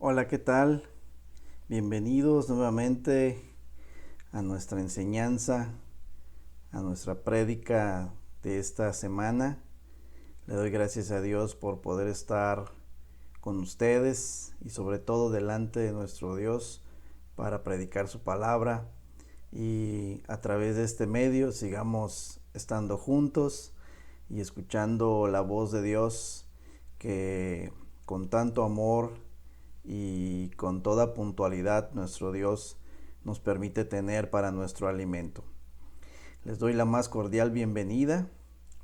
Hola, ¿qué tal? Bienvenidos nuevamente a nuestra enseñanza, a nuestra prédica de esta semana. Le doy gracias a Dios por poder estar con ustedes y sobre todo delante de nuestro Dios para predicar su palabra y a través de este medio sigamos estando juntos y escuchando la voz de Dios que con tanto amor y con toda puntualidad nuestro Dios nos permite tener para nuestro alimento. Les doy la más cordial bienvenida,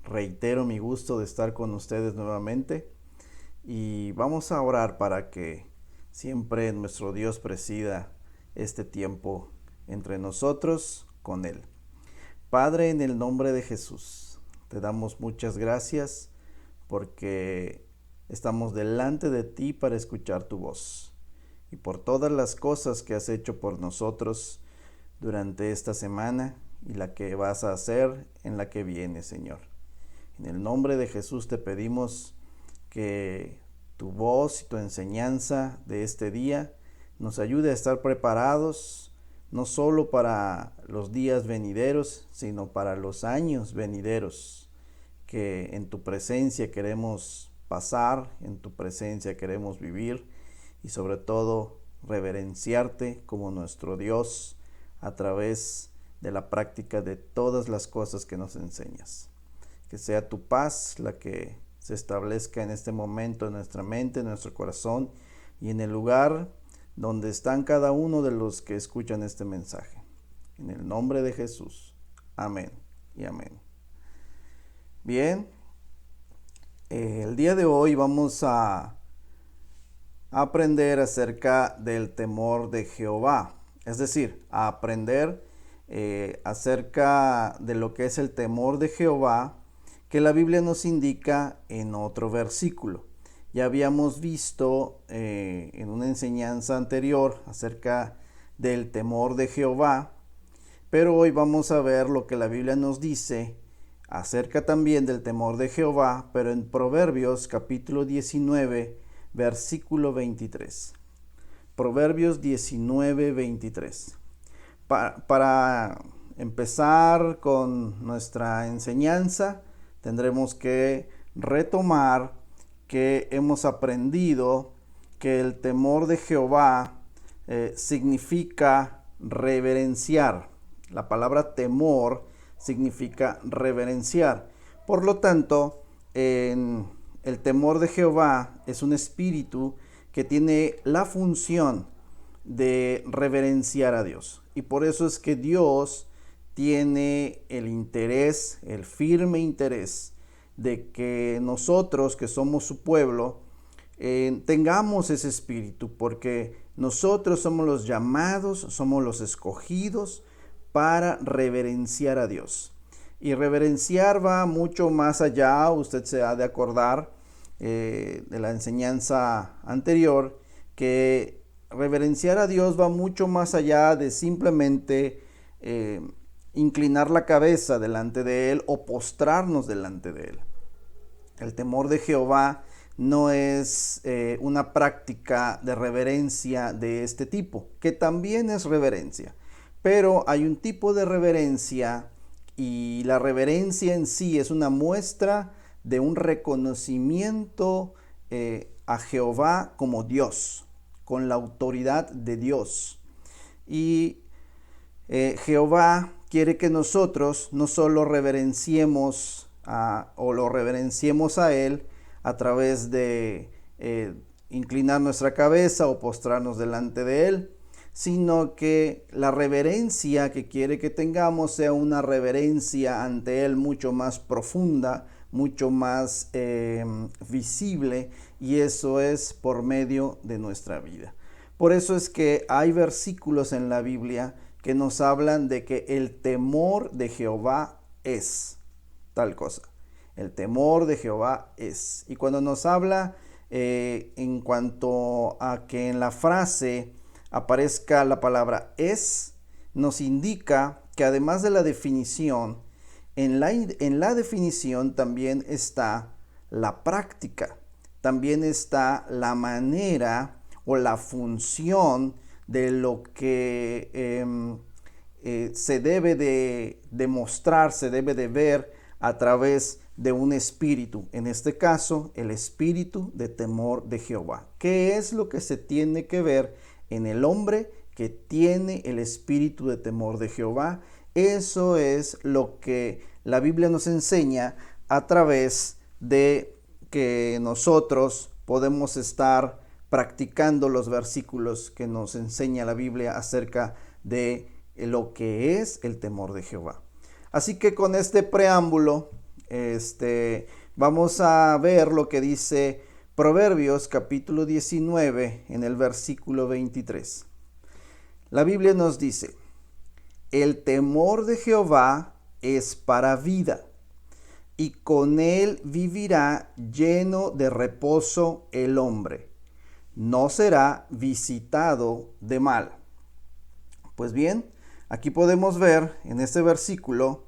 reitero mi gusto de estar con ustedes nuevamente y vamos a orar para que siempre nuestro Dios presida este tiempo entre nosotros con Él. Padre, en el nombre de Jesús, te damos muchas gracias porque estamos delante de ti para escuchar tu voz y por todas las cosas que has hecho por nosotros durante esta semana y la que vas a hacer en la que viene, Señor. En el nombre de Jesús te pedimos que tu voz y tu enseñanza de este día nos ayude a estar preparados no solo para los días venideros, sino para los años venideros, que en tu presencia queremos pasar, en tu presencia queremos vivir y sobre todo reverenciarte como nuestro Dios a través de la práctica de todas las cosas que nos enseñas. Que sea tu paz la que se establezca en este momento en nuestra mente, en nuestro corazón y en el lugar donde están cada uno de los que escuchan este mensaje. En el nombre de Jesús. Amén y amén. Bien, el día de hoy vamos a aprender acerca del temor de Jehová. Es decir, a aprender acerca de lo que es el temor de Jehová que la Biblia nos indica en otro versículo. Ya habíamos visto en una enseñanza anterior acerca del temor de Jehová, pero hoy vamos a ver lo que la Biblia nos dice acerca también del temor de Jehová, pero en Proverbios capítulo 19, versículo 23. Proverbios 19, 23. Para empezar con nuestra enseñanza, tendremos que retomar que hemos aprendido que el temor de Jehová significa reverenciar. La palabra temor significa reverenciar. Por lo tanto, el temor de Jehová es un espíritu que tiene la función de reverenciar a Dios. Y por eso es que Dios tiene el interés, el firme interés de que nosotros que somos su pueblo tengamos ese espíritu, porque nosotros somos los llamados, somos los escogidos para reverenciar a Dios. Y reverenciar va mucho más allá, usted se ha de acordar de la enseñanza anterior, que reverenciar a Dios va mucho más allá de simplemente inclinar la cabeza delante de Él o postrarnos delante de Él. El temor de Jehová no es una práctica de reverencia de este tipo, que también es reverencia, pero hay un tipo de reverencia y la reverencia en sí es una muestra de un reconocimiento a Jehová como Dios, con la autoridad de Dios. Y Jehová quiere que nosotros no solo reverenciemos o lo reverenciemos a Él a través de inclinar nuestra cabeza o postrarnos delante de Él, sino que la reverencia que quiere que tengamos sea una reverencia ante Él mucho más profunda, mucho más visible, y eso es por medio de nuestra vida. Por eso es que hay versículos en la Biblia que nos hablan de que el temor de Jehová es tal cosa. El temor de Jehová es. Y cuando nos habla en cuanto a que en la frase aparezca la palabra es, nos indica que además de la definición, en la definición también está la práctica, también está la manera o la función de lo que se debe de demostrar, se debe de ver a través de un espíritu. En este caso, el espíritu de temor de Jehová. ¿Qué es lo que se tiene que ver en el hombre que tiene el espíritu de temor de Jehová? Eso es lo que la Biblia nos enseña a través de que nosotros podemos estar practicando los versículos que nos enseña la Biblia acerca de lo que es el temor de Jehová. Así que con este preámbulo, vamos a ver lo que dice Proverbios capítulo 19 en el versículo 23. La Biblia nos dice: el temor de Jehová es para vida, y con él vivirá lleno de reposo el hombre. No será visitado de mal. Pues bien, aquí podemos ver en este versículo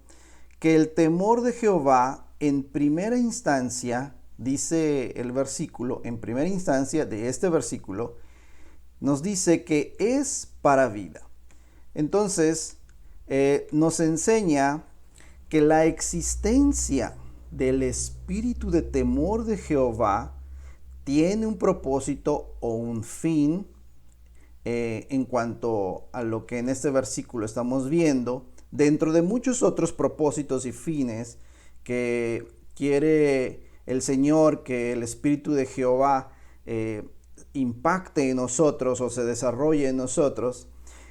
que el temor de Jehová en primera instancia, dice el versículo, en primera instancia de este versículo, nos dice que es para vida. Entonces, nos enseña que la existencia del espíritu de temor de Jehová tiene un propósito o un fin en cuanto a lo que en este versículo estamos viendo, dentro de muchos otros propósitos y fines que quiere el Señor que el espíritu de Jehová impacte en nosotros o se desarrolle en nosotros.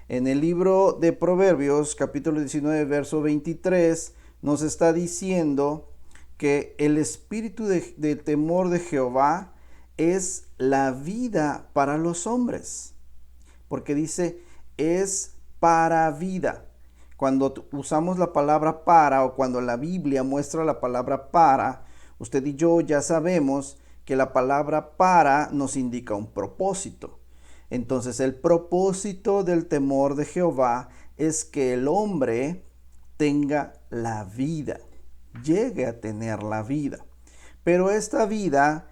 En el libro de Proverbios, capítulo 19, verso 23, nos está diciendo que el espíritu de temor de Jehová es la vida para los hombres. Porque dice, es para vida. Cuando usamos la palabra para, o cuando la Biblia muestra la palabra para, usted y yo ya sabemos que la palabra para nos indica un propósito. Entonces, el propósito del temor de Jehová es que el hombre tenga la vida, llegue a tener la vida. Pero esta vida,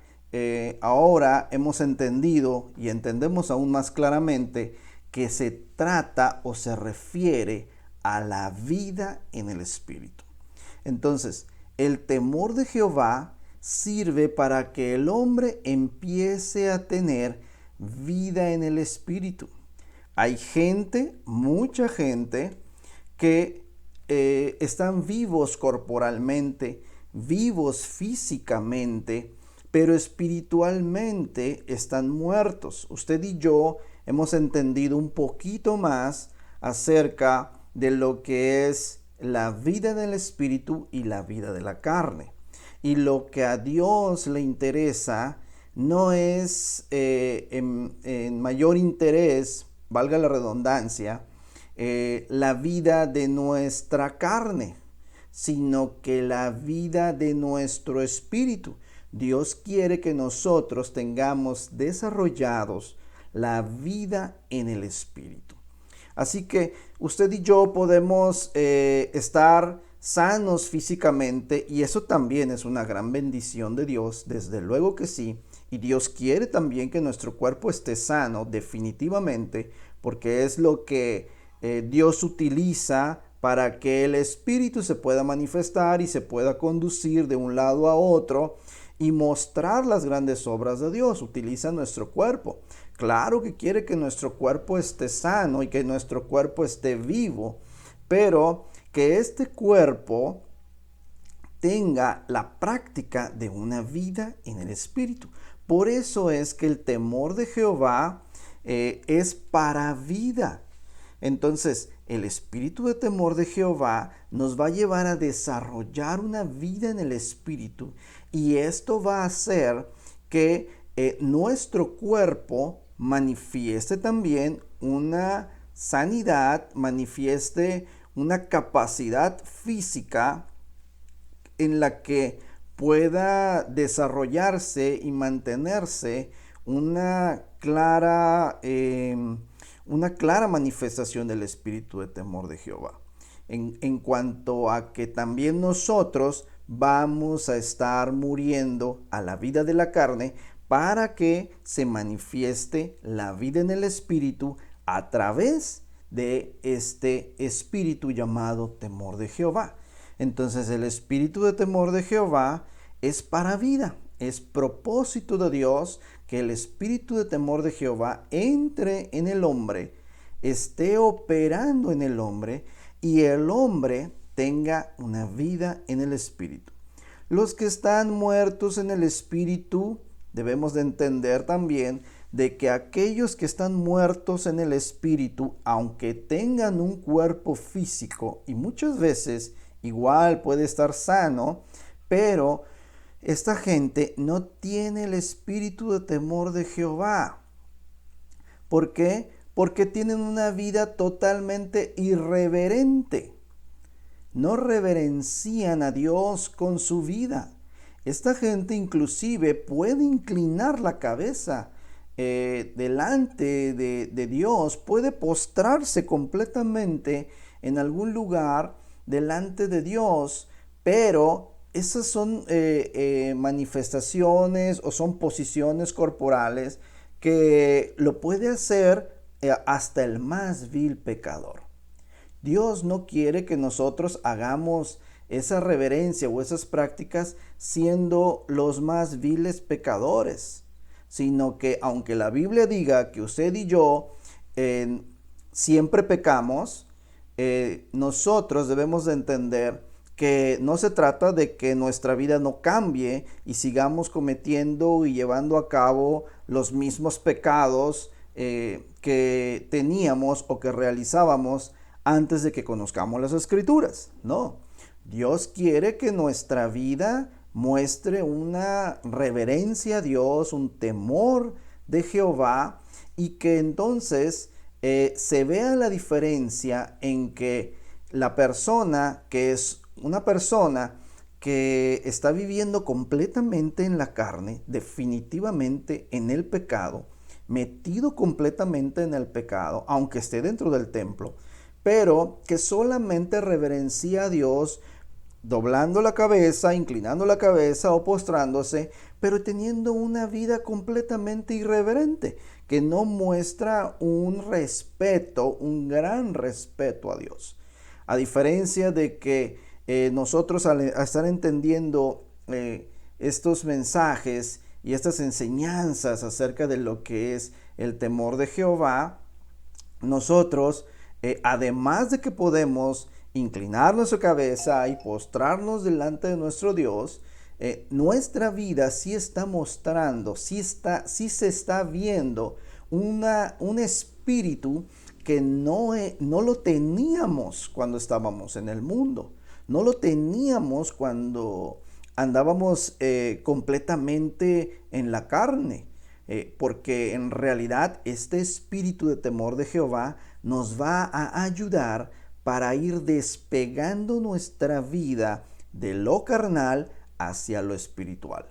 ahora hemos entendido y entendemos aún más claramente que se trata o se refiere a la vida en el espíritu. Entonces, el temor de Jehová sirve para que el hombre empiece a tener vida en el espíritu. Hay gente, mucha gente, que están vivos corporalmente, vivos físicamente, pero espiritualmente están muertos. Usted y yo hemos entendido un poquito más acerca de lo que es la vida del espíritu y la vida de la carne. Y lo que a Dios le interesa no es en mayor interés, valga la redundancia, la vida de nuestra carne, sino que la vida de nuestro espíritu. Dios quiere que nosotros tengamos desarrollados la vida en el espíritu. Así que usted y yo podemos estar sanos físicamente, y eso también es una gran bendición de Dios, desde luego que sí. Y Dios quiere también que nuestro cuerpo esté sano, definitivamente, porque es lo que Dios utiliza para que el espíritu se pueda manifestar y se pueda conducir de un lado a otro y mostrar las grandes obras de Dios. Utiliza nuestro cuerpo. Claro que quiere que nuestro cuerpo esté sano y que nuestro cuerpo esté vivo, pero que este cuerpo tenga la práctica de una vida en el espíritu. Por eso es que el temor de Jehová es para vida. Entonces, el espíritu de temor de Jehová nos va a llevar a desarrollar una vida en el espíritu, y esto va a hacer que nuestro cuerpo manifieste también una sanidad, manifieste una capacidad física en la que pueda desarrollarse y mantenerse una clara manifestación del espíritu de temor de Jehová. En cuanto a que también nosotros vamos a estar muriendo a la vida de la carne para que se manifieste la vida en el espíritu a través de este espíritu llamado temor de Jehová. Entonces el espíritu de temor de Jehová es para vida, es propósito de Dios que el espíritu de temor de Jehová entre en el hombre, esté operando en el hombre y el hombre tenga una vida en el espíritu. Los que están muertos en el espíritu, debemos de entender también de que aquellos que están muertos en el espíritu, aunque tengan un cuerpo físico y muchas veces igual puede estar sano, pero esta gente no tiene el espíritu de temor de Jehová. ¿Por qué? Porque tienen una vida totalmente irreverente. No reverencian a Dios con su vida. Esta gente inclusive puede inclinar la cabeza delante de Dios, puede postrarse completamente en algún lugar delante de Dios, pero esas son manifestaciones o son posiciones corporales que lo puede hacer hasta el más vil pecador. Dios no quiere que nosotros hagamos esa reverencia o esas prácticas siendo los más viles pecadores, sino que aunque la Biblia diga que usted y yo siempre pecamos, nosotros debemos de entender que no se trata de que nuestra vida no cambie y sigamos cometiendo y llevando a cabo los mismos pecados que teníamos o que realizábamos antes de que conozcamos las Escrituras. No, Dios quiere que nuestra vida muestre una reverencia a Dios, un temor de Jehová, y que entonces se vea la diferencia en que la persona que es una persona que está viviendo completamente en la carne, definitivamente en el pecado, metido completamente en el pecado, aunque esté dentro del templo, pero que solamente reverencia a Dios doblando la cabeza, inclinando la cabeza o postrándose, pero teniendo una vida completamente irreverente, que no muestra un respeto, un gran respeto a Dios. A diferencia de que nosotros al estar entendiendo estos mensajes y estas enseñanzas acerca de lo que es el temor de Jehová, nosotros, además de que podemos inclinar nuestra cabeza y postrarnos delante de nuestro Dios, nuestra vida sí está mostrando, sí se está viendo un espíritu que no lo teníamos cuando estábamos en el mundo, no lo teníamos cuando andábamos completamente en la carne, porque en realidad este espíritu de temor de Jehová nos va a ayudar para ir despegando nuestra vida de lo carnal hacia lo espiritual.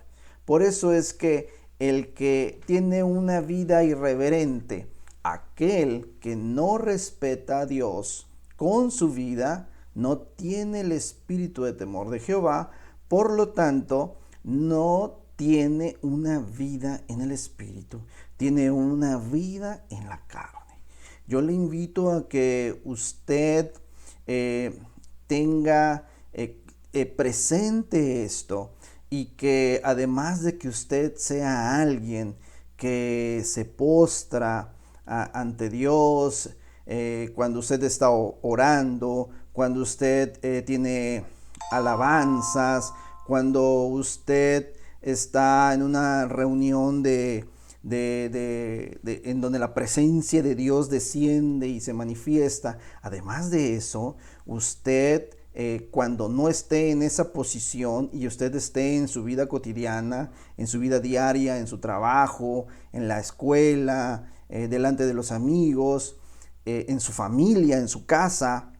Por eso es que el que tiene una vida irreverente, aquel que no respeta a Dios con su vida, no tiene el espíritu de temor de Jehová, por lo tanto, no tiene una vida en el espíritu, tiene una vida en la carne. Yo le invito a que usted tenga presente esto, y que además de que usted sea alguien que se postra ante Dios cuando usted está orando, cuando usted tiene alabanzas, cuando usted está en una reunión en donde la presencia de Dios desciende y se manifiesta. Además de eso, usted cuando no esté en esa posición y usted esté en su vida cotidiana, en su vida diaria, en su trabajo, en la escuela, delante de los amigos, en su familia, en su casa,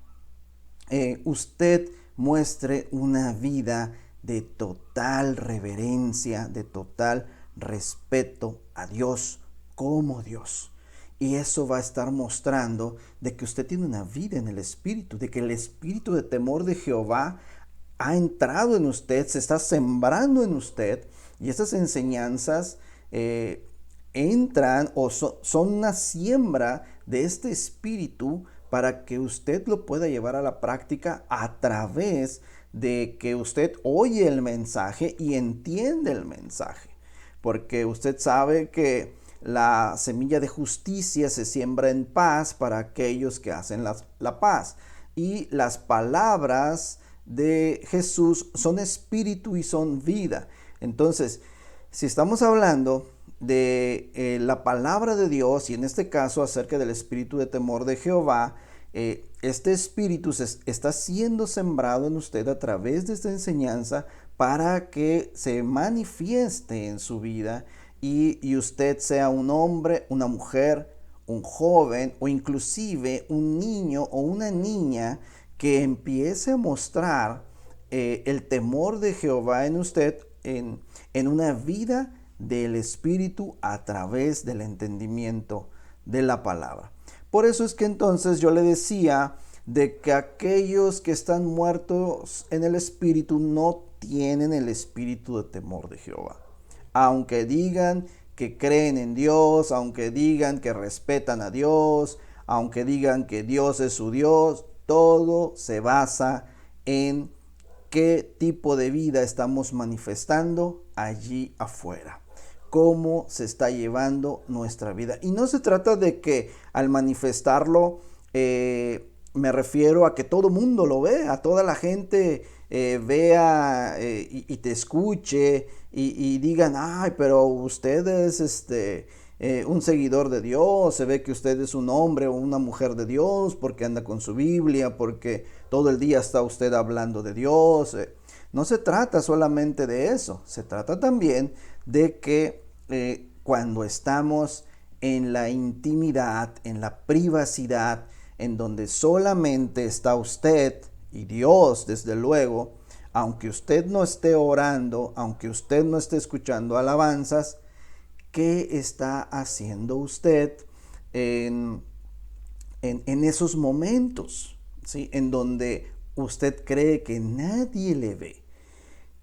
usted muestre una vida de total reverencia, de total respeto a Dios como Dios. Y eso va a estar mostrando de que usted tiene una vida en el Espíritu, de que el Espíritu de temor de Jehová ha entrado en usted, se está sembrando en usted, y estas enseñanzas entran o son una siembra de este espíritu para que usted lo pueda llevar a la práctica a través de que usted oye el mensaje y entiende el mensaje. Porque usted sabe que la semilla de justicia se siembra en paz para aquellos que hacen la paz. Y las palabras de Jesús son espíritu y son vida. Entonces, si estamos hablando de la palabra de Dios, y en este caso acerca del espíritu de temor de Jehová, este espíritu está siendo sembrado en usted a través de esta enseñanza para que se manifieste en su vida y usted sea un hombre, una mujer, un joven o inclusive un niño o una niña que empiece a mostrar el temor de Jehová en usted en una vida del espíritu a través del entendimiento de la palabra. Por eso es que entonces yo le decía de que aquellos que están muertos en el espíritu no tienen el espíritu de temor de Jehová. Aunque digan que creen en Dios, aunque digan que respetan a Dios, aunque digan que Dios es su Dios, todo se basa en qué tipo de vida estamos manifestando allí afuera, cómo se está llevando nuestra vida. Y no se trata de que al manifestarlo, me refiero a que todo mundo lo vea, toda la gente vea y te escuche y digan, ay, pero usted es un seguidor de Dios, se ve que usted es un hombre o una mujer de Dios porque anda con su Biblia, porque todo el día está usted hablando de Dios. No se trata solamente de eso, se trata también de que cuando estamos en la intimidad, en la privacidad, en donde solamente está usted y Dios, desde luego, aunque usted no esté orando, aunque usted no esté escuchando alabanzas, ¿qué está haciendo usted en esos momentos? ¿Sí? En donde usted cree que nadie le ve.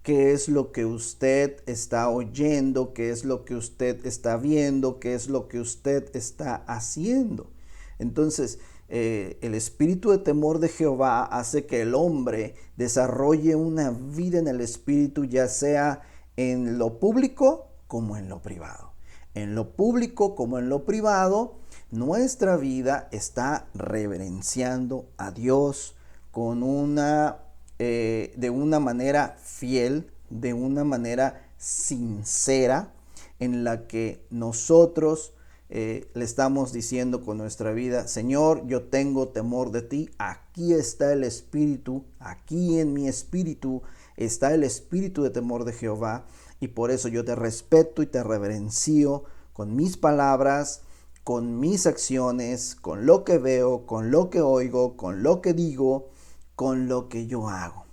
¿Qué es lo que usted está oyendo? ¿Qué es lo que usted está viendo? ¿Qué es lo que usted está haciendo? Entonces, el espíritu de temor de Jehová hace que el hombre desarrolle una vida en el espíritu, ya sea en lo público como en lo privado. En lo público como en lo privado, nuestra vida está reverenciando a Dios con de una manera fiel, de una manera sincera, en la que nosotros le estamos diciendo con nuestra vida, Señor, yo tengo temor de ti, aquí está el espíritu, aquí en mi espíritu está el espíritu de temor de Jehová, y por eso yo te respeto y te reverencio con mis palabras, con mis acciones, con lo que veo, con lo que oigo, con lo que digo, con lo que yo hago.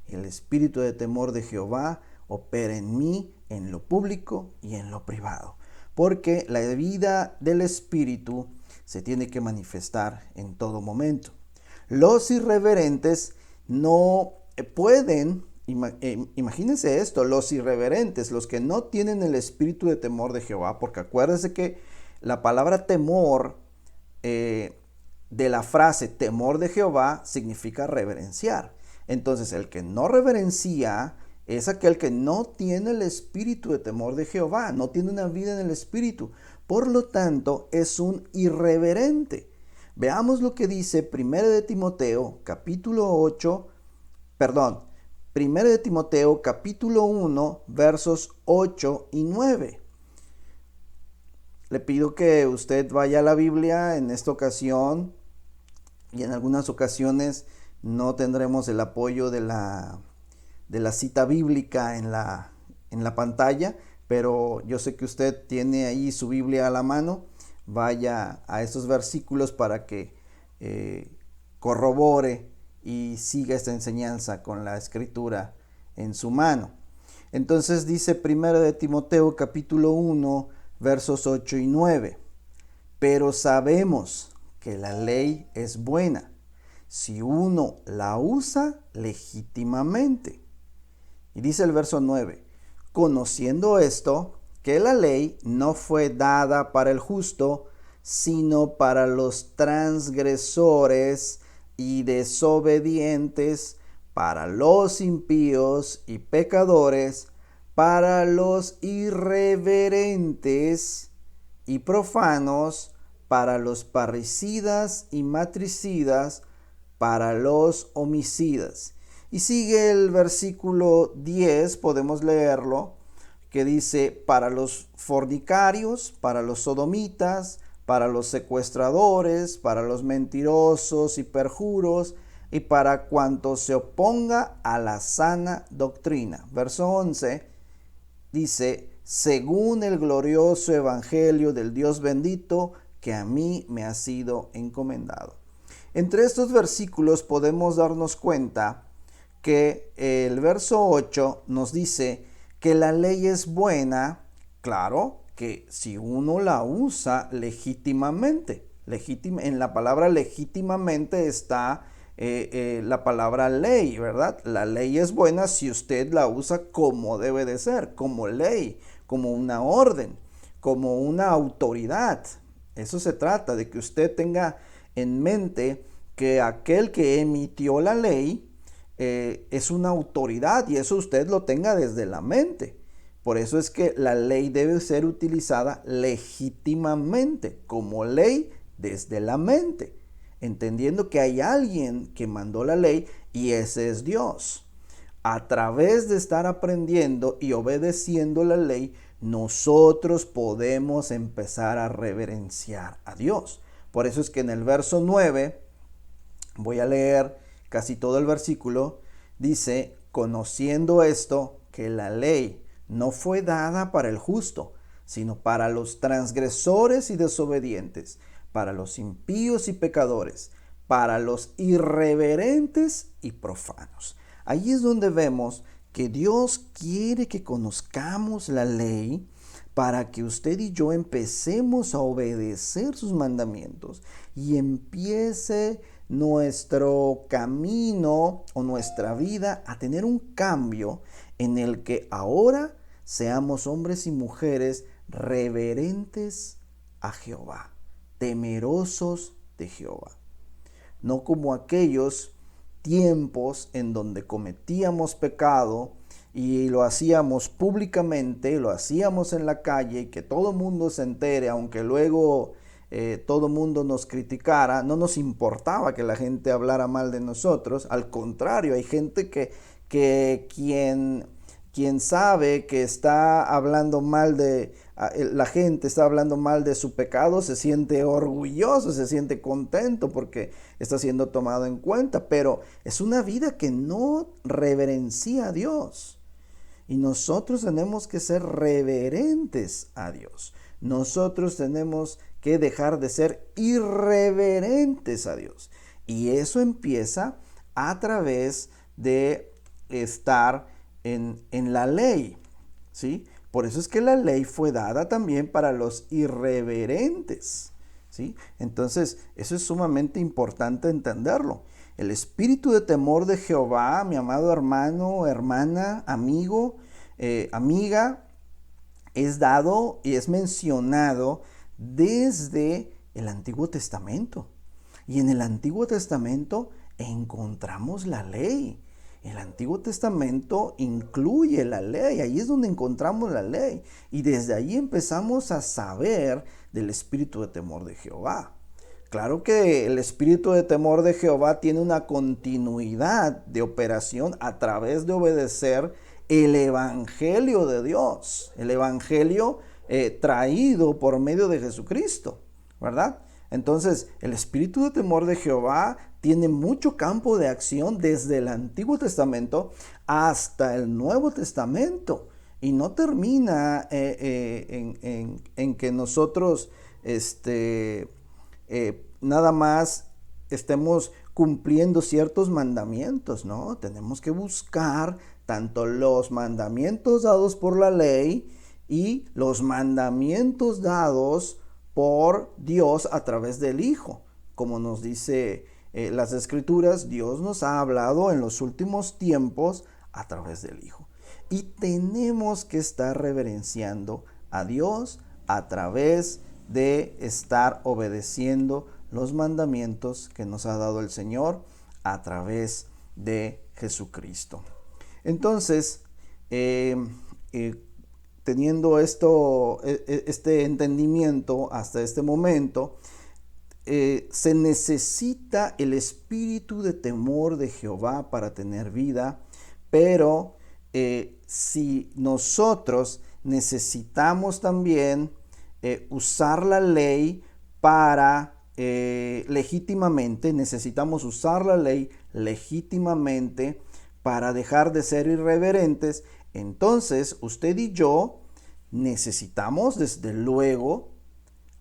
El espíritu de temor de Jehová opera en mí, en lo público y en lo privado. Porque la vida del espíritu se tiene que manifestar en todo momento. Los irreverentes no pueden, imagínense esto, los irreverentes, los que no tienen el espíritu de temor de Jehová, porque acuérdense que la palabra temor de la frase temor de Jehová significa reverenciar. Entonces el que no reverencia es aquel que no tiene el espíritu de temor de Jehová, no tiene una vida en el espíritu. Por lo tanto, es un irreverente. Veamos lo que dice 1 de Timoteo, capítulo 1, versos 8 y 9. Le pido que usted vaya a la Biblia en esta ocasión, y en algunas ocasiones no tendremos el apoyo de la cita bíblica en la pantalla, pero yo sé que usted tiene ahí su Biblia a la mano. Vaya a esos versículos para que corrobore y siga esta enseñanza con la escritura en su mano. Entonces dice 1 de Timoteo capítulo 1 versos 8 y 9. Pero sabemos que la ley es buena si uno la usa legítimamente. Y dice el verso 9, conociendo esto, que la ley no fue dada para el justo, sino para los transgresores y desobedientes, para los impíos y pecadores, para los irreverentes y profanos, para los parricidas y matricidas, para los homicidas. Y sigue el versículo 10, podemos leerlo, que dice: para los fornicarios, para los sodomitas, para los secuestradores, para los mentirosos y perjuros, y para cuanto se oponga a la sana doctrina. Verso 11 dice: según el glorioso evangelio del Dios bendito, que a mí me ha sido encomendado. Entre estos versículos podemos darnos cuenta que el verso 8 nos dice que la ley es buena, claro, que si uno la usa legítimamente. En la palabra legítimamente está la palabra ley, ¿verdad? La ley es buena si usted la usa como debe de ser, como ley, como una orden, como una autoridad. Eso se trata, de que usted tenga en mente que aquel que emitió la ley es una autoridad, y eso usted lo tenga desde la mente. Por eso es que la ley debe ser utilizada legítimamente, como ley desde la mente, entendiendo que hay alguien que mandó la ley y ese es Dios. A través de estar aprendiendo y obedeciendo la ley, nosotros podemos empezar a reverenciar a Dios. Por eso es que en el verso 9, voy a leer casi todo el versículo, dice: conociendo esto, que la ley no fue dada para el justo, sino para los transgresores y desobedientes, para los impíos y pecadores, para los irreverentes y profanos. Ahí es donde vemos que Dios quiere que conozcamos la ley para que usted y yo empecemos a obedecer sus mandamientos y empiece nuestro camino o nuestra vida a tener un cambio en el que ahora seamos hombres y mujeres reverentes a Jehová, temerosos de Jehová. No como aquellos tiempos en donde cometíamos pecado y lo hacíamos públicamente, lo hacíamos en la calle y que todo el mundo se entere, aunque luego todo el mundo nos criticara, no nos importaba que la gente hablara mal de nosotros. Al contrario, hay gente que quien sabe que está hablando mal de la gente, está hablando mal de su pecado, se siente orgulloso, se siente contento porque está siendo tomado en cuenta, pero es una vida que no reverencia a Dios. Y nosotros tenemos que ser reverentes a Dios. Nosotros tenemos que dejar de ser irreverentes a Dios. Y eso empieza a través de estar en la ley, ¿sí? Por eso es que la ley fue dada también para los irreverentes, ¿sí? Entonces, eso es sumamente importante entenderlo. El espíritu de temor de Jehová, mi amado hermano, hermana, amigo, amiga, es dado y es mencionado desde el Antiguo Testamento. Y en el Antiguo Testamento encontramos la ley. El Antiguo Testamento incluye la ley, ahí es donde encontramos la ley. Y desde ahí empezamos a saber del espíritu de temor de Jehová. Claro que el espíritu de temor de Jehová tiene una continuidad de operación a través de obedecer el evangelio de Dios, el evangelio traído por medio de Jesucristo, ¿verdad? Entonces, el espíritu de temor de Jehová tiene mucho campo de acción desde el Antiguo Testamento hasta el Nuevo Testamento y no termina en que nosotros nada más estemos cumpliendo ciertos mandamientos, ¿no? Tenemos que buscar tanto los mandamientos dados por la ley y los mandamientos dados por Dios a través del Hijo. Como nos dice las Escrituras, Dios nos ha hablado en los últimos tiempos a través del Hijo. Y tenemos que estar reverenciando a Dios a través de estar obedeciendo los mandamientos que nos ha dado el Señor a través de Jesucristo. Entonces, teniendo este entendimiento hasta este momento, se necesita el espíritu de temor de Jehová para tener vida, pero si nosotros necesitamos también usar la ley para legítimamente, necesitamos usar la ley legítimamente para dejar de ser irreverentes, entonces usted y yo necesitamos desde luego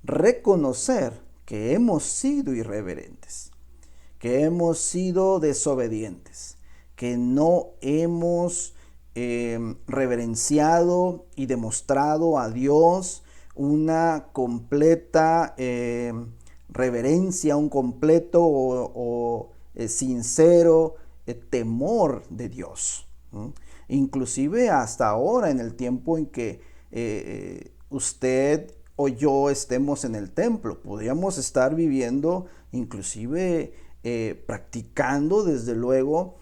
reconocer que hemos sido irreverentes, que hemos sido desobedientes, que no hemos reverenciado y demostrado a Dios una completa reverencia, un completo o sincero temor de Dios. Inclusive hasta ahora, en el tiempo en que usted o yo estemos en el templo, podríamos estar viviendo, inclusive practicando desde luego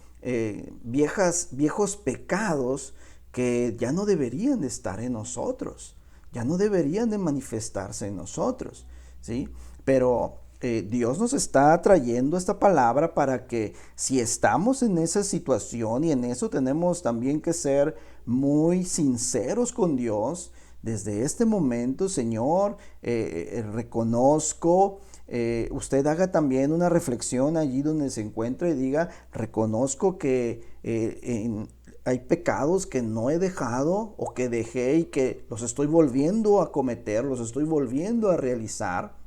viejos pecados que ya no deberían de estar en nosotros, ya no deberían de manifestarse en nosotros, ¿sí? Pero Dios nos está trayendo esta palabra para que si estamos en esa situación, y en eso tenemos también que ser muy sinceros con Dios, desde este momento, Señor, reconozco, usted haga también una reflexión allí donde se encuentre y diga, reconozco que hay pecados que no he dejado o que dejé y que los estoy volviendo a cometer, los estoy volviendo a realizar.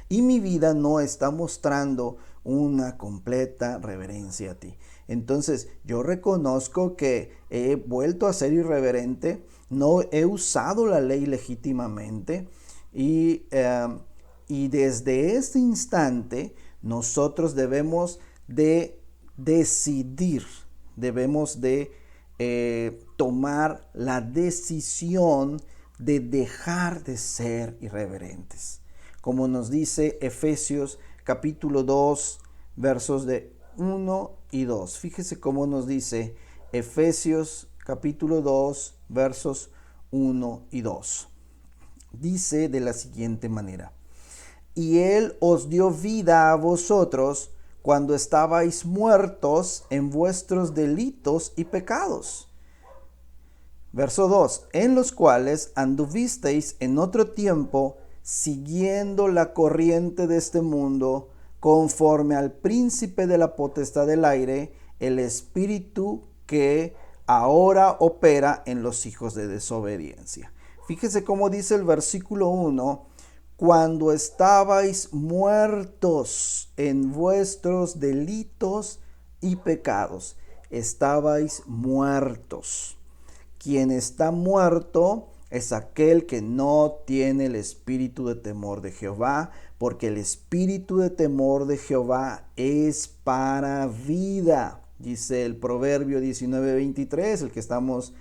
Y mi vida no está mostrando una completa reverencia a ti. Entonces yo reconozco que he vuelto a ser irreverente, no he usado la ley legítimamente y desde este instante nosotros debemos de decidir, debemos de tomar la decisión de dejar de ser irreverentes. Como nos dice Efesios capítulo 2, versos de 1 y 2. Fíjese cómo nos dice Efesios capítulo 2, versos 1 y 2. Dice de la siguiente manera: y Él os dio vida a vosotros cuando estabais muertos en vuestros delitos y pecados. Verso 2, en los cuales anduvisteis en otro tiempo, siguiendo la corriente de este mundo, conforme al príncipe de la potestad del aire, el espíritu que ahora opera en los hijos de desobediencia. Fíjese cómo dice el versículo 1, cuando estabais muertos en vuestros delitos y pecados. Estabais muertos. Quien está muerto es aquel que no tiene el espíritu de temor de Jehová, porque el espíritu de temor de Jehová es para vida. Dice el Proverbio 19:23, el que estamos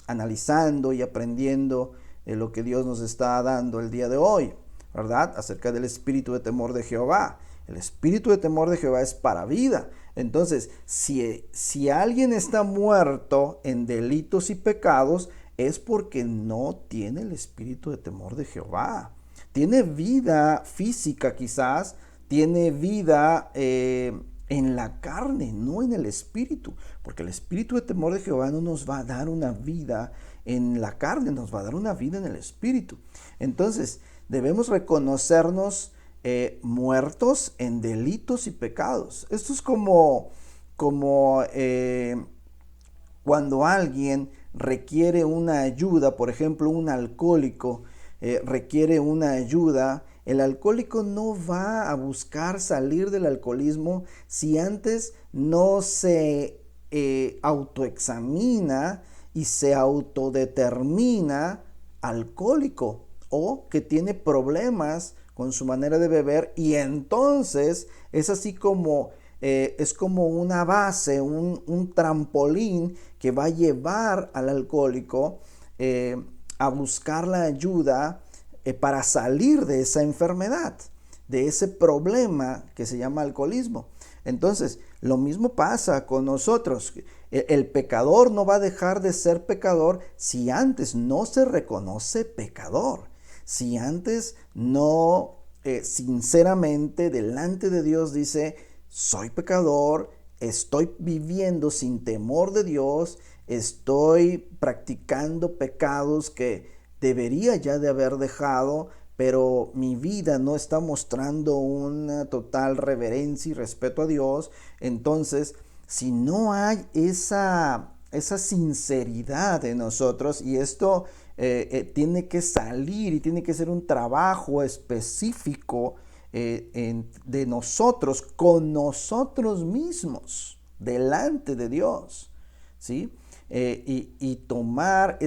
analizando y aprendiendo lo que Dios nos está dando el día de hoy, ¿verdad? Acerca del espíritu de temor de Jehová. El espíritu de temor de Jehová es para vida. Entonces, si alguien está muerto en delitos y pecados, es porque no tiene el espíritu de temor de Jehová. Tiene vida física quizás, tiene vida en la carne, no en el espíritu, porque el espíritu de temor de Jehová no nos va a dar una vida en la carne, nos va a dar una vida en el espíritu. Entonces, debemos reconocernos muertos en delitos y pecados. Esto es como cuando alguien requiere una ayuda, por ejemplo, un alcohólico requiere una ayuda. El alcohólico no va a buscar salir del alcoholismo si antes no se autoexamina y se autodetermina alcohólico o que tiene problemas con su manera de beber, y entonces es así como es como una base, un trampolín que va a llevar al alcohólico a buscar la ayuda para salir de esa enfermedad, de ese problema que se llama alcoholismo. Entonces, lo mismo pasa con nosotros. El pecador no va a dejar de ser pecador si antes no se reconoce pecador, si antes no sinceramente delante de Dios dice: soy pecador, estoy viviendo sin temor de Dios, estoy practicando pecados que debería ya de haber dejado, pero mi vida no está mostrando una total reverencia y respeto a Dios. Entonces, si no hay esa sinceridad en nosotros, y esto tiene que salir y tiene que ser un trabajo específico de nosotros, con nosotros mismos, delante de Dios, ¿sí? Y tomar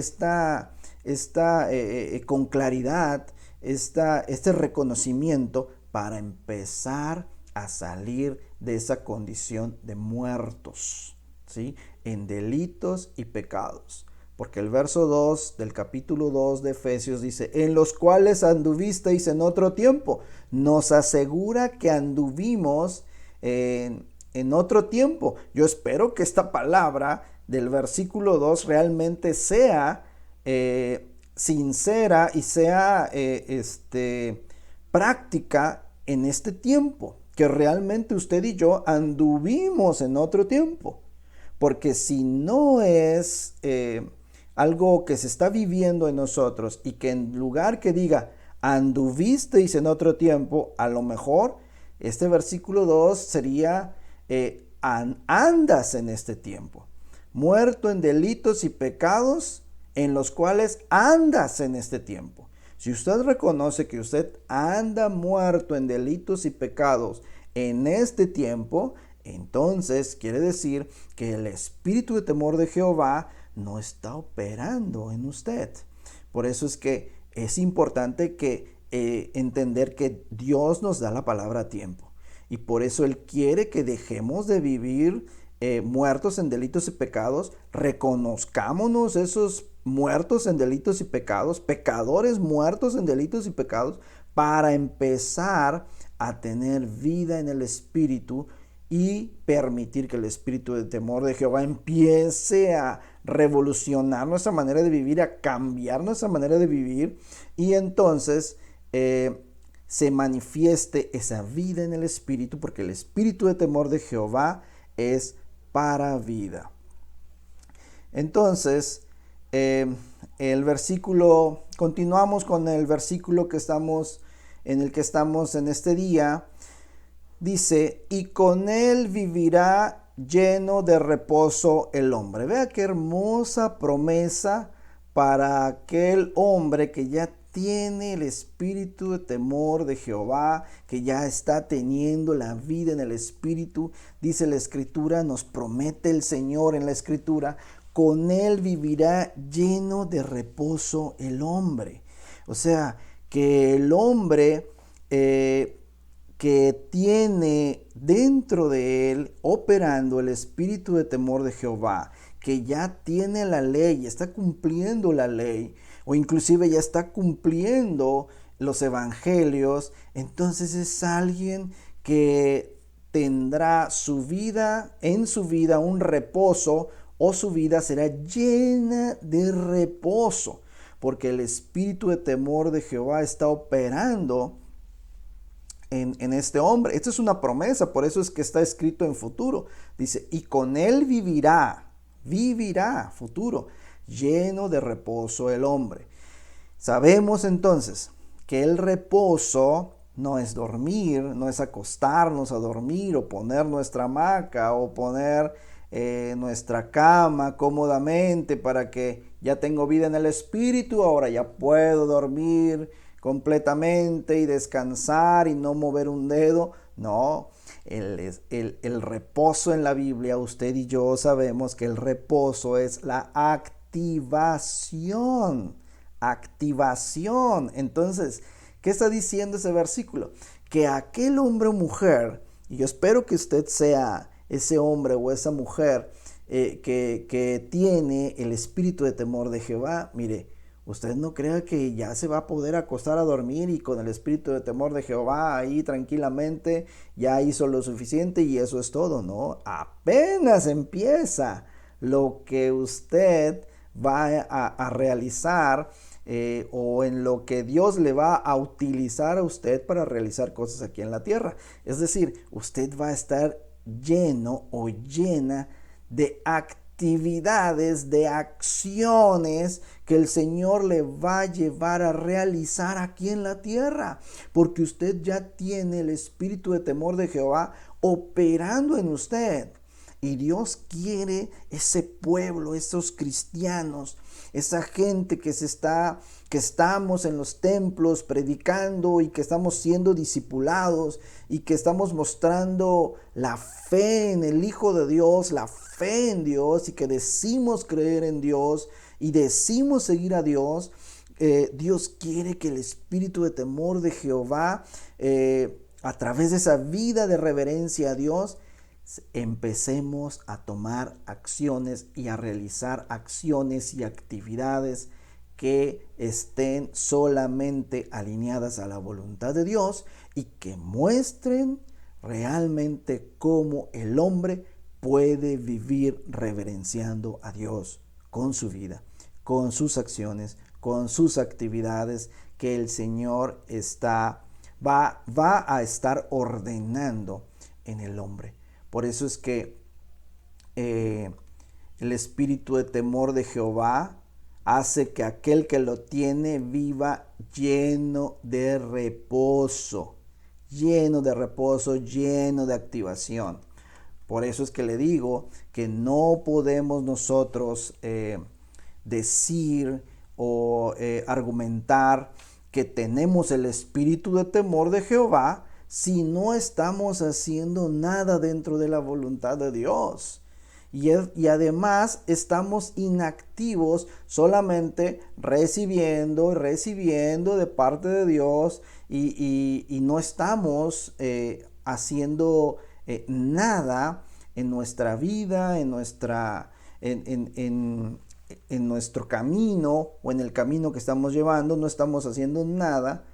con claridad este reconocimiento para empezar a salir de esa condición de muertos, ¿sí? En delitos y pecados. Porque el verso 2 del capítulo 2 de Efesios dice: en los cuales anduvisteis en otro tiempo. Nos asegura que anduvimos en otro tiempo. Yo espero que esta palabra del versículo 2 realmente sea sincera y sea práctica en este tiempo, que realmente usted y yo anduvimos en otro tiempo. Porque si no es algo que se está viviendo en nosotros, y que en lugar que diga anduvisteis en otro tiempo, a lo mejor este versículo 2 sería andas en este tiempo, muerto en delitos y pecados en los cuales andas en este tiempo. Si usted reconoce que usted anda muerto en delitos y pecados en este tiempo, entonces quiere decir que el espíritu de temor de Jehová no está operando en usted. Por eso es que es importante que entender que Dios nos da la palabra a tiempo. Y por eso Él quiere que dejemos de vivir muertos en delitos y pecados. Reconozcámonos esos muertos en delitos y pecados, pecadores muertos en delitos y pecados, para empezar a tener vida en el Espíritu y permitir que el Espíritu de temor de Jehová empiece a revolucionar nuestra manera de vivir, a cambiar nuestra manera de vivir, y entonces se manifieste esa vida en el Espíritu, porque el Espíritu de temor de Jehová es para vida. Entonces, continuamos con el versículo en el que estamos en este día. Dice: y con él vivirá lleno de reposo el hombre. Vea qué hermosa promesa para aquel hombre que ya tiene el espíritu de temor de Jehová, que ya está teniendo la vida en el Espíritu. Dice la Escritura, nos promete el Señor en la Escritura: con él vivirá lleno de reposo el hombre. O sea, que el hombre que tiene dentro de él operando el espíritu de temor de Jehová, que ya tiene la ley, está cumpliendo la ley, o inclusive ya está cumpliendo los evangelios, entonces es alguien que tendrá en su vida un reposo, o su vida será llena de reposo, porque el espíritu de temor de Jehová está operando en este hombre. Esta es una promesa, por eso es que está escrito en futuro. Dice: y con él vivirá, futuro, lleno de reposo el hombre. Sabemos entonces que el reposo no es dormir, no es acostarnos a dormir, o poner nuestra hamaca, o poner nuestra cama cómodamente para que ya tengo vida en el espíritu, ahora ya puedo dormir completamente y descansar y no mover un dedo. No, el reposo en la Biblia, usted y yo sabemos que el reposo es la activación. Entonces, ¿qué está diciendo ese versículo? Que aquel hombre o mujer, y yo espero que usted sea ese hombre o esa mujer que tiene el espíritu de temor de Jehová, mire, Usted no crea que ya se va a poder acostar a dormir y con el espíritu de temor de Jehová ahí tranquilamente ya hizo lo suficiente y eso es todo, ¿no? Apenas empieza lo que usted va a realizar, o en lo que Dios le va a utilizar a usted para realizar cosas aquí en la tierra. Es decir, usted va a estar lleno o llena de actividades, de acciones que el Señor le va a llevar a realizar aquí en la tierra, porque usted ya tiene el espíritu de temor de Jehová operando en usted. Y Dios quiere ese pueblo, esos cristianos, esa gente que estamos en los templos predicando y que estamos siendo discipulados y que estamos mostrando la fe en el Hijo de Dios, la fe en Dios, y que decimos creer en Dios y decimos seguir a Dios. Dios quiere que el espíritu de temor de Jehová, a través de esa vida de reverencia a Dios, empecemos a tomar acciones y a realizar acciones y actividades que estén solamente alineadas a la voluntad de Dios y que muestren realmente cómo el hombre puede vivir reverenciando a Dios con su vida, con sus acciones, con sus actividades que el Señor va a estar ordenando en el hombre. Por eso es que el espíritu de temor de Jehová hace que aquel que lo tiene viva lleno de reposo, lleno de activación. Por eso es que le digo que no podemos nosotros decir o argumentar que tenemos el espíritu de temor de Jehová si no estamos haciendo nada dentro de la voluntad de Dios. Y además estamos inactivos, solamente recibiendo de parte de Dios y no estamos haciendo nada en nuestra vida, en nuestro camino o en el camino que estamos llevando. No estamos haciendo nada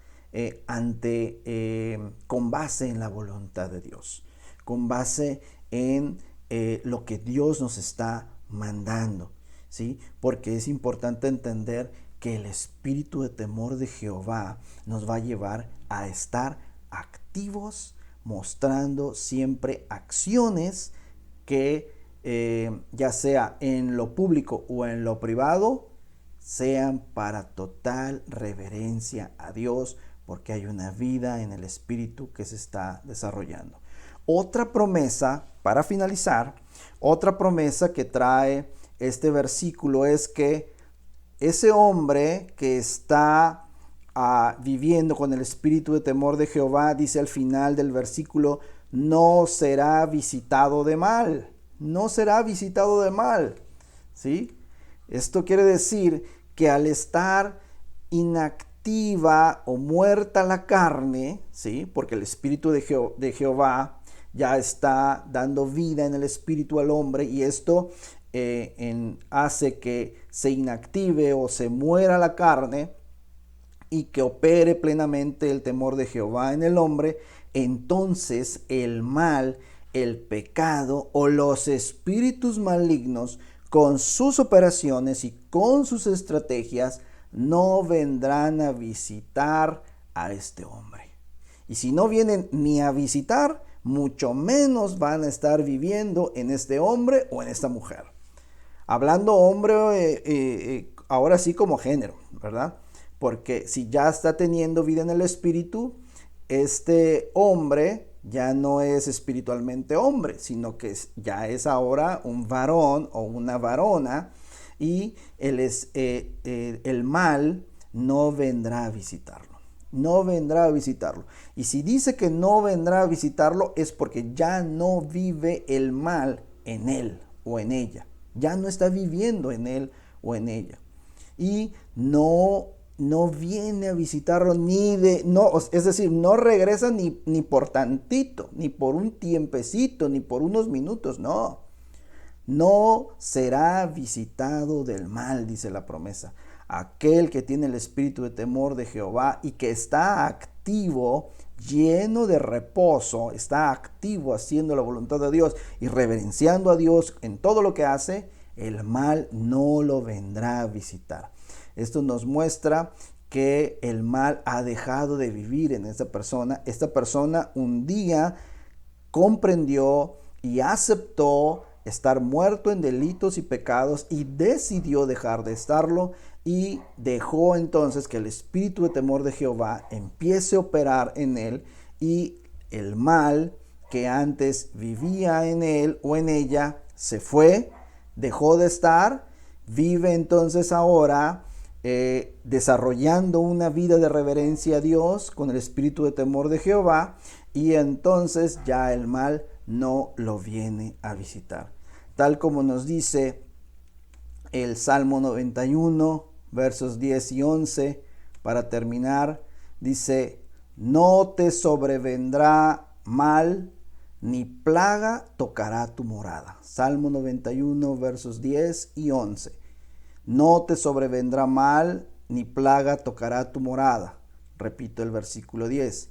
con base en la voluntad de Dios, con base en lo que Dios nos está mandando, ¿sí? Porque es importante entender que el espíritu de temor de Jehová nos va a llevar a estar activos, mostrando siempre acciones que ya sea en lo público o en lo privado, sean para total reverencia a Dios, porque hay una vida en el espíritu que se está desarrollando. Otra promesa, para finalizar, otra promesa que trae este versículo es que ese hombre que está viviendo con el espíritu de temor de Jehová, dice al final del versículo, no será visitado de mal. No será visitado de mal, ¿sí? Esto quiere decir que al estar inactiva o muerta la carne, ¿sí? Porque el espíritu de Jehová ya está dando vida en el espíritu al hombre, y esto hace que se inactive o se muera la carne y que opere plenamente el temor de Jehová en el hombre. Entonces el mal, el pecado o los espíritus malignos, con sus operaciones y con sus estrategias, no vendrán a visitar a este hombre. Y si no vienen ni a visitar, mucho menos van a estar viviendo en este hombre o en esta mujer. Hablando hombre, ahora sí como género, ¿verdad? Porque si ya está teniendo vida en el espíritu, este hombre ya no es espiritualmente hombre, sino que ya es ahora un varón o una varona, y el mal no vendrá a visitarlo. No vendrá a visitarlo. Y si dice que no vendrá a visitarlo, es porque ya no vive el mal en él o en ella. Ya no está viviendo en él o en ella. Y no viene a visitarlo es decir, no regresa ni por tantito, ni por un tiempecito, ni por unos minutos, no será visitado del mal, dice la promesa. aquel que tiene el espíritu de temor de Jehová y que está activo, lleno de reposo, está activo haciendo la voluntad de Dios y reverenciando a Dios en todo lo que hace, el mal no lo vendrá a visitar. Esto nos muestra que el mal ha dejado de vivir en esta persona. Esta persona un día comprendió y aceptó estar muerto en delitos y pecados y decidió dejar de estarlo y dejó entonces que el espíritu de temor de Jehová empiece a operar en él y el mal que antes vivía en él o en ella se fue, dejó de estar, vive entonces ahora desarrollando una vida de reverencia a Dios con el espíritu de temor de Jehová y entonces ya el mal no lo viene a visitar. Tal como nos dice el Salmo 91, versos 10 y 11, para terminar, dice: no te sobrevendrá mal, ni plaga tocará tu morada. Salmo 91, versos 10 y 11. No te sobrevendrá mal, ni plaga tocará tu morada. Repito el versículo 10.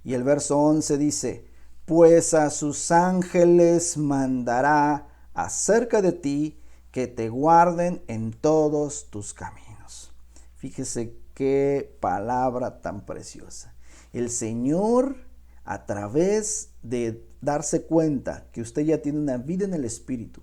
Y el verso 11 dice: pues a sus ángeles mandará acerca de ti, que te guarden en todos tus caminos. Fíjese qué palabra tan preciosa. El Señor, a través de darse cuenta que usted ya tiene una vida en el Espíritu,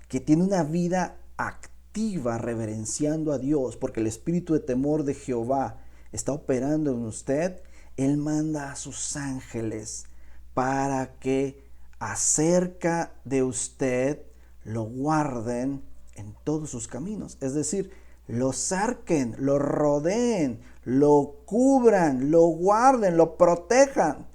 que tiene una vida activa reverenciando a Dios, porque el espíritu de temor de Jehová está operando en usted, Él manda a sus ángeles para que acerca de usted lo guarden en todos sus caminos. Es decir, lo cerquen, lo rodeen, lo cubran, lo guarden, lo protejan.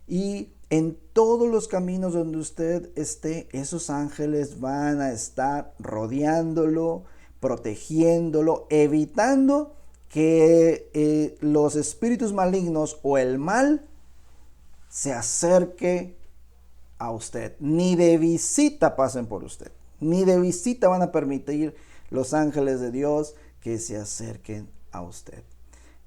Y en todos los caminos donde usted esté, esos ángeles van a estar rodeándolo, protegiéndolo, evitando que los espíritus malignos o el mal se acerque a usted. Ni de visita pasen por usted. Ni de visita van a permitir los ángeles de Dios que se acerquen a usted.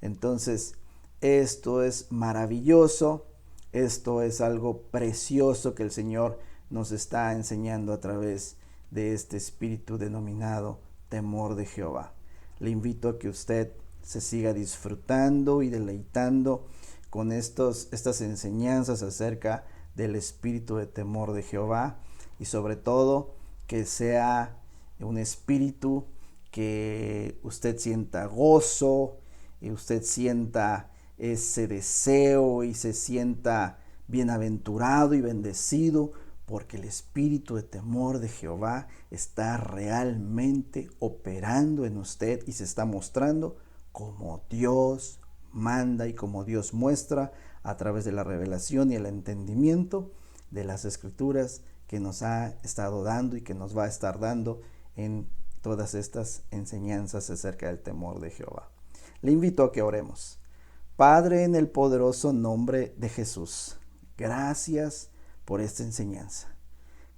Entonces, esto es maravilloso. Esto es algo precioso que el Señor nos está enseñando a través de este espíritu denominado temor de Jehová. Le invito a que usted se siga disfrutando y deleitando con estas enseñanzas acerca del espíritu de temor de Jehová y sobre todo que sea un espíritu que usted sienta gozo y usted sienta ese deseo y se sienta bienaventurado y bendecido porque el espíritu de temor de Jehová está realmente operando en usted y se está mostrando como Dios manda y como Dios muestra a través de la revelación y el entendimiento de las escrituras que nos ha estado dando y que nos va a estar dando en todas estas enseñanzas acerca del temor de Jehová. Le invito a que oremos. Padre, en el poderoso nombre de Jesús, gracias por esta enseñanza.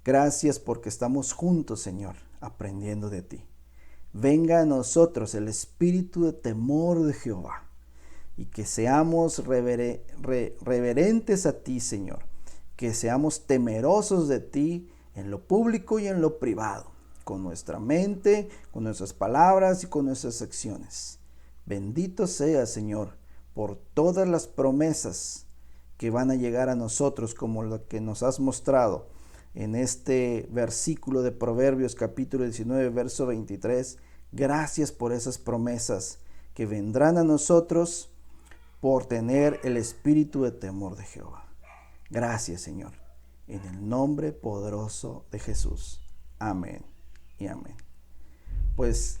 Gracias porque estamos juntos, Señor, aprendiendo de ti. Venga a nosotros el espíritu de temor de Jehová y que seamos reverentes a ti, Señor. Que seamos temerosos de ti en lo público y en lo privado, con nuestra mente, con nuestras palabras y con nuestras acciones. Bendito sea, Señor, por todas las promesas que van a llegar a nosotros, como lo que nos has mostrado en este versículo de Proverbios capítulo 19, verso 23. Gracias por esas promesas que vendrán a nosotros por tener el espíritu de temor de Jehová. Gracias, Señor, en el nombre poderoso de Jesús. Amén y amén. Pues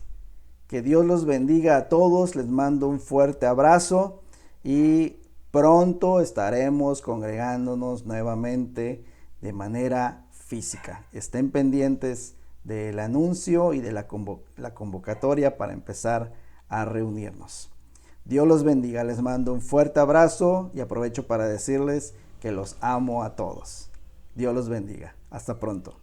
que Dios los bendiga a todos, les mando un fuerte abrazo y pronto estaremos congregándonos nuevamente de manera física. Estén pendientes del anuncio y de la convocatoria para empezar a reunirnos. Dios los bendiga, les mando un fuerte abrazo y aprovecho para decirles que los amo a todos. Dios los bendiga. Hasta pronto.